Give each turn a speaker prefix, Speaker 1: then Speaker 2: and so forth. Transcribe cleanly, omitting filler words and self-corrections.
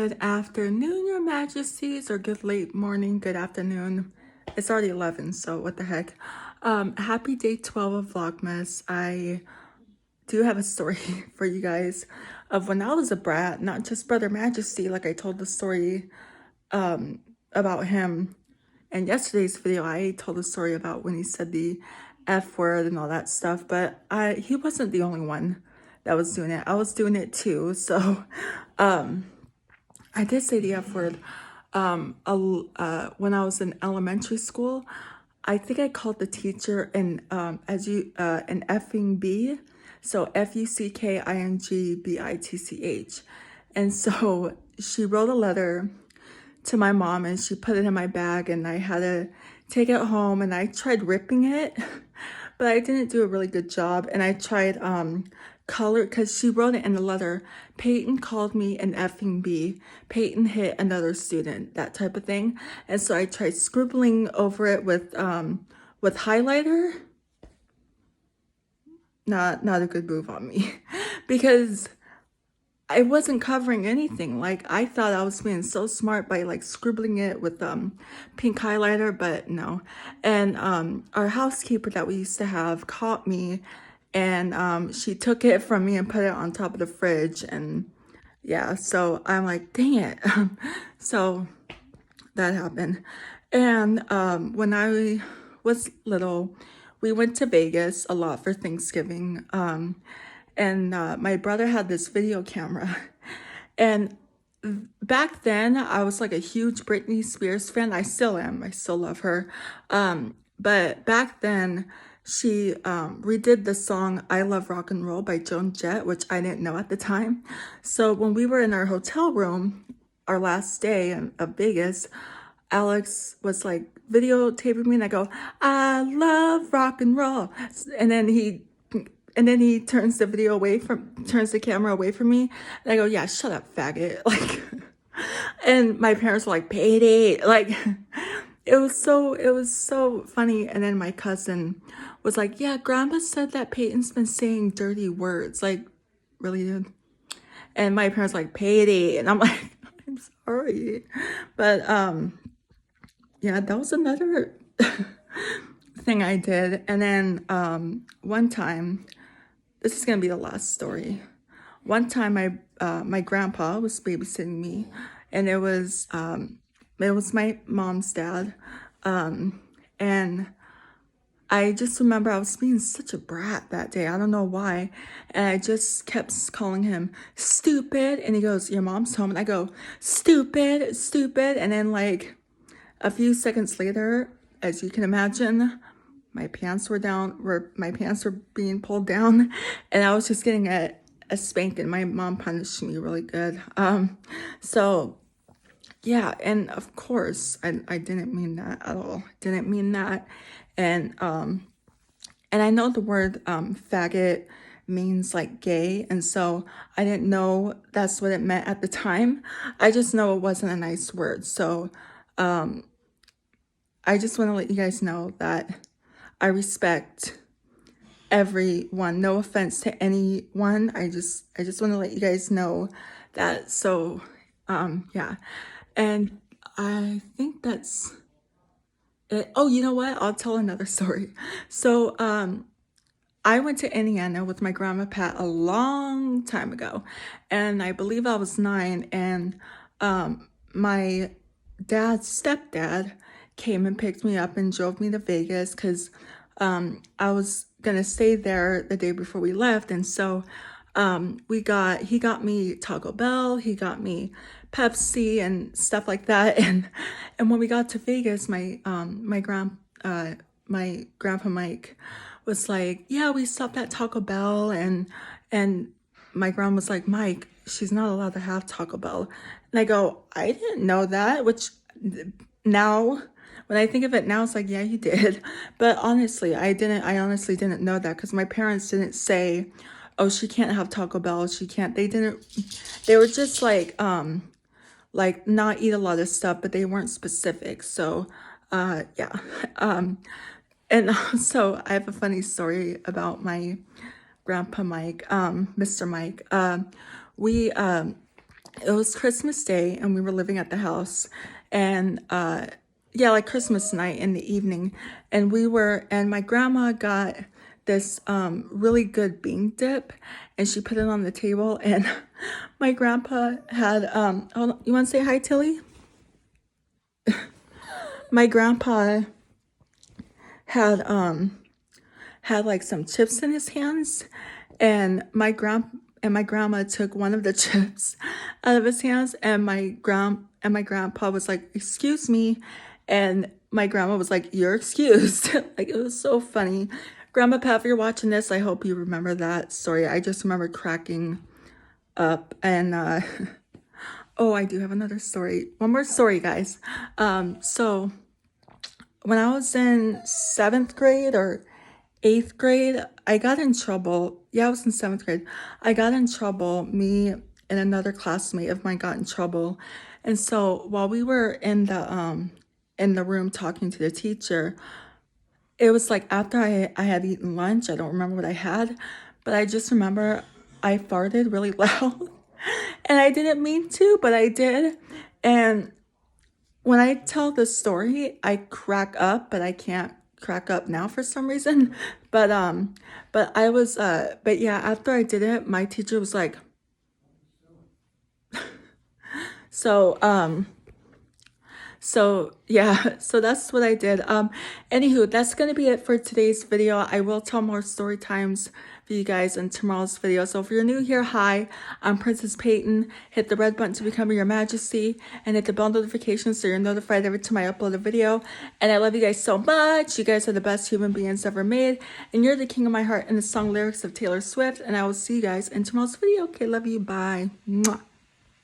Speaker 1: Good afternoon, Your Majesties, or good late morning, good afternoon. It's already 11, so what the heck. Happy day 12 of Vlogmas. I do have a story for you guys of when I was a brat, not just Brother Majesty, like I told the story about him in yesterday's video. I told the story about when he said the F word and all that stuff, but he wasn't the only one that was doing it. I was doing it too, so I did say the F word when I was in elementary school. I think I called the teacher an an effing B, so FUCKINGBITCH, and so she wrote a letter to my mom and she put it in my bag, and I had to take it home, and I tried ripping it, but I didn't do a really good job, and I tried color, because she wrote it in the letter, Peyton called me an effing B, Peyton hit another student, that type of thing. And so I tried scribbling over it with highlighter. Not a good move on me because I wasn't covering anything. Like, I thought I was being so smart by like scribbling it with pink highlighter, but no. And our housekeeper that we used to have caught me, and she took it from me and put it on top of the fridge. And yeah, so I'm like, dang it. So that happened. And when I was little, we went to Vegas a lot for Thanksgiving. And my brother had this video camera. And back then, I was like a huge Britney Spears fan. I still am. I still love her. But back then, she redid the song I Love Rock and Roll by Joan Jett, which I didn't know at the time. So when we were in our hotel room, our last day of Vegas, Alex was like videotaping me, and I go, I love rock and roll. And then he turns the camera away from me, and I go, yeah, shut up, faggot. Like, and my parents were like, payday. Like, it was so funny. And then my cousin was like, yeah, grandma said that Peyton's been saying dirty words. Like, really, dude? And my parents were like, payday. And I'm like, I'm sorry. But yeah, that was another thing I did. And then one time, this is gonna be the last story. One time, my grandpa was babysitting me, and it was my mom's dad, and I just remember I was being such a brat that day. I don't know why, and I just kept calling him stupid, and he goes, "Your mom's home," and I go, "Stupid, stupid," and then like a few seconds later, as you can imagine, my pants were being pulled down, and I was just getting a spanking. My mom punished me really good. So yeah, and of course, I didn't mean that at all. Didn't mean that. And I know the word faggot means like gay, and so I didn't know that's what it meant at the time. I just know it wasn't a nice word. So I just want to let you guys know that I respect everyone. No offense to anyone. I just want to let you guys know that. So yeah. And I think that's it. Oh, you know what? I'll tell another story. So I went to Indiana with my grandma Pat a long time ago, and I believe I was 9, and my dad's stepdad came and picked me up and drove me to Vegas because I was gonna stay there the day before we left. And so he got me Taco Bell, he got me Pepsi and stuff like that. And when we got to Vegas, my grandpa Mike was like, yeah, we stopped at Taco Bell, and my grandma was like, Mike, she's not allowed to have Taco Bell. And I go, I didn't know that, which now, when I think of it now, it's like, yeah, you did. But honestly, I honestly didn't know that, because my parents didn't say, oh, she can't have Taco Bell, she can't. They were just like not eat a lot of stuff, but they weren't specific. So yeah. And also, I have a funny story about my grandpa Mike, Mr. Mike. it was Christmas Day and we were living at the house, and yeah, like Christmas night in the evening, and my grandma got this really good bean dip, and she put it on the table, and my grandpa had hold on, you want to say hi, Tilly? My grandpa had had like some chips in his hands, and my grandma took one of the chips out of his hands, and my grandpa was like, "Excuse me," and my grandma was like, "You're excused." Like, it was so funny. Grandma Pat, if you're watching this, I hope you remember that story. I just remember cracking up, and oh, I do have another story. One more story, guys. So when I was in 7th grade or 8th grade, I got in trouble. Yeah, I was in 7th grade. I got in trouble. Me and another classmate of mine got in trouble. And so while we were in the room talking to the teacher, it was like after I had eaten lunch. I don't remember what I had, but I just remember I farted really loud. And I didn't mean to, but I did. And when I tell the story, I crack up, but I can't crack up now for some reason. But I was but yeah, after I did it, my teacher was like, so so yeah, so that's what I did. Anywho, that's gonna be it for today's video. I will tell more story times for you guys in tomorrow's video. So if you're new here, hi, I'm Princess Peyton. Hit the red button to become your majesty, and hit the bell notification so you're notified every time I upload a video. And I love you guys so much. You guys are the best human beings ever made, and you're the king of my heart in the song lyrics of Taylor Swift. And I will see you guys in tomorrow's video. Okay, love you. Bye. Mwah.